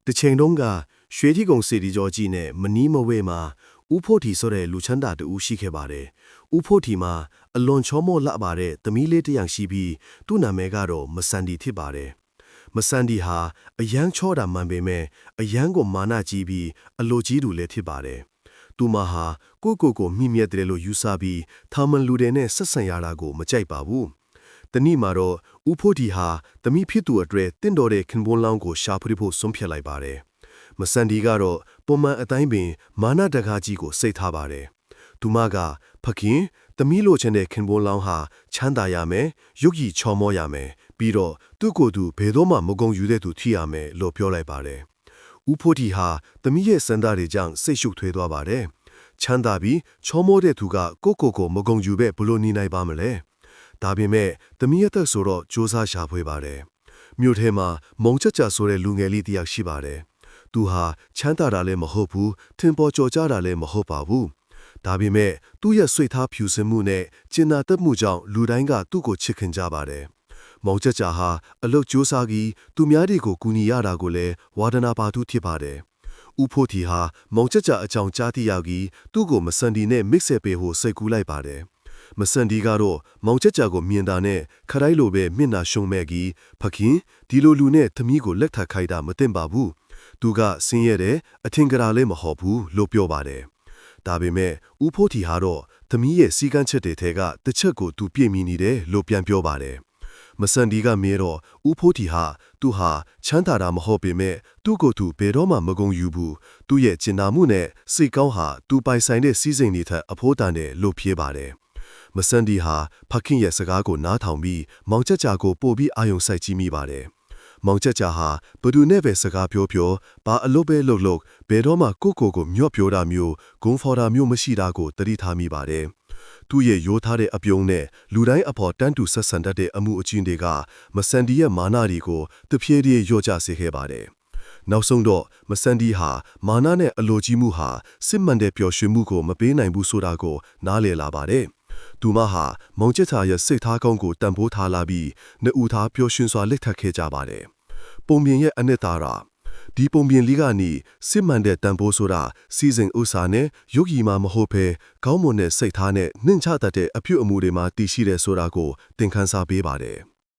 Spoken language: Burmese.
တချိန်တုန်းကရွှေတိကုံစီတီကျော်ကြီးနဲ့မနီးမဝဲမှာဦးဖို့ထီဆိုတဲ့လူချမ်းသာတူရှိခဲ့ပါတယ်။ဦးဖို့ထီမှာအလွန်ချောမောလှပါတဲ့သမီးလေးတစ်ယောက်ရှိပြီးသူ့နာမည်ကတော့မဆန်ဒီဖြစ်ပါတယ်။မဆန်ဒီဟာအယမ်းချောတာမှန်ပေမဲ့အယမ်းကိုမာနကြီးပြီးအလိုကြီးသူလည်းဖြစ်ပါတယ်။သူမဟာကိုမိမြက်တယ်လို့ယူဆပြီးသာမန်လူတွေနဲ့ဆက်ဆံရတာကိုမကြိုက်ပါဘူး။တနည်းမှာတော့ဦးဖို့ထီဟာသမီးဖြစ်သူအတွက်တင့်တော်တဲ့ခင်ပွန်းလောင်းကိုရှာဖွေဖို့ဆုံးဖြတ်လိုက်ပါတယ်။မဆန်ဒီကတော့ပုံမှန်အတိုင်းပင်မာနတကားကြီးကိုစိတ်ထားပါတယ်။သူမကဖခင်သမီးလိုချင်တဲ့ခင်ပွန်းလောင်းဟာချမ်းသာရမယ်၊ရုပ်ရည်ချော်မောရမယ်ပြီးတော့သူ့ကိုယ်သူဘယ်တော့မှမဂုဏ်ယူတဲ့သူဖြစ်ရမယ်လို့ပြောလိုက်ပါတယ်။ဦးဖို့ထီဟာသမီးရဲ့စံသားတွေကြောင့်စိတ်ရှုပ်ထွေးသွားပါတယ်။ချမ်းသာပြီးချောမောတဲ့သူကကိုမဂုဏ်ယူပဲဘလို့နေနိုင်ပါမလဲ။ဒါပေမဲ့သမီးရဲ့သက်ဆိုတော့စူးစမ်းရှာဖွေပါတယ်။မြို့ထဲမှာမုံချက်ကြဆိုတဲ့လူငယ်လေးတစ်ယောက်ရှိပါတယ်။သူဟာချမ်းသာတာလည်းမဟုတ်ဘူးထင်ပေါ်ကျော်ကြားတာလည်းမဟုတ်ပါဘူး။ဒါပေမဲ့သူ့ရဲ့ဆွေသားဖြူစင်မှုနဲ့ကျင်နာတက်မှုကြောင့်လူတိုင်းကသူ့ကိုချစ်ခင်ကြပါတယ်။မုံချက်ကြဟာအလုတ်ကြိုးစားပြီးသူများတွေကိုကူညီရတာကိုလည်းဝါဒနာပါသူဖြစ်ပါတယ်။ဦးဖို့ထီဟာမုံချက်ကြအကြောင်းကြားသိရပြီးသူ့ကိုမဆန်ဒီနဲ့မိတ်ဆက်ပေးဖို့စိတ်ကူးလိုက်ပါတယ်။မဆန်ဒီကတော့မောင်ချက်ကြကိုမြင်တာနဲ့ခရိုက်လိုပဲမျက်နှာရှုံမဲ့ကြီးဖခင်ဒီလိုလူနဲ့သမီးကိုလက်ထပ်ခိုက်တာမသင့်ပါဘူးသူကဆင်းရဲတယ်အထင်ကရာလည်းမဟုတ်ဘူးလို့ပြောပါတယ်ဒါပေမဲ့ဦးဖို့ထီဟာတော့သမီးရဲ့စီကန်းချက်တွေထဲကတစ်ချက်ကိုသူပြည့်မီနေတယ်လို့ပြန်ပြောပါတယ်မဆန်ဒီကမေးတော့ဦးဖို့ထီဟာသူဟာချမ်းသာတာမဟုတ်ပေမဲ့သူ့ကိုယ်သူဘယ်တော့မှမဂုဏ်ယူဘူးသူ့ရဲ့ကျင်နာမှုနဲ့စိတ်ကောင်းဟာသူပိုင်ဆိုင်တဲ့စီးစိမ်တွေထက်အဖိုးတန်တယ်လို့ဖြေပါတယ်မဆန်ဒီဟာဖခင်ရဲ့စကားကိုနားထောင်ပြီးမောင်ချက်ကြကိုပို့ပြီးအာယုံစိုက်ကြည့်မိပါတယ်။မောင်ချက်ကြဟာဘသူနဲ့ပဲစကားပြောဘာအလုပ်ပဲလုပ်ဘယ်တော့မှကိုမြော့ပြောတာမျိုးဂုံဖော်တာမျိုးမရှိတာကိုသတိထားမိပါတယ်။သူ့ရဲ့ရိုးသားတဲ့အပြုံးနဲ့လူတိုင်းအဖို့တန်းတူဆက်ဆံတတ်တဲ့အမှုအကျင့်တွေကမဆန်ဒီရဲ့မာနတွေကိုတဖြည်းဖြည်းလျော့ကျစေခဲ့ပါတယ်။နောက်ဆုံးတော့မဆန်ဒီဟာမာနနဲ့အလိုကြီးမှုဟာစစ်မှန်တဲ့ပျော်ရွှင်မှုကိုမပေးနိုင်ဘူးဆိုတာကိုနားလည်လာပါတယ်။သူမဟာမုံချက်ချာရဲ့စိတ်ထားကောင်းကိုတန်ဖိုးထားလာပြီးနှစ်ဦးသားပျော်ရွှင်စွာလက်ထပ်ခဲ့ကြပါတယ်။ပုံပြင်ရဲ့အနှစ်သာရဒီပုံပြင်လေးကနေစစ်မှန်တဲ့တန်ဖိုးဆိုတာစီစဉ်ဥစ္စာနဲ့ရုပ်ရည်မှမဟုတ်ဘဲကောင်းမွန်တဲ့စိတ်ထားနဲ့နှင့်ချတတ်တဲ့အပြုအမူတွေမှာတည်ရှိတဲ့ဆိုတာကိုသင်ခန်းစာပေးပါတယ်။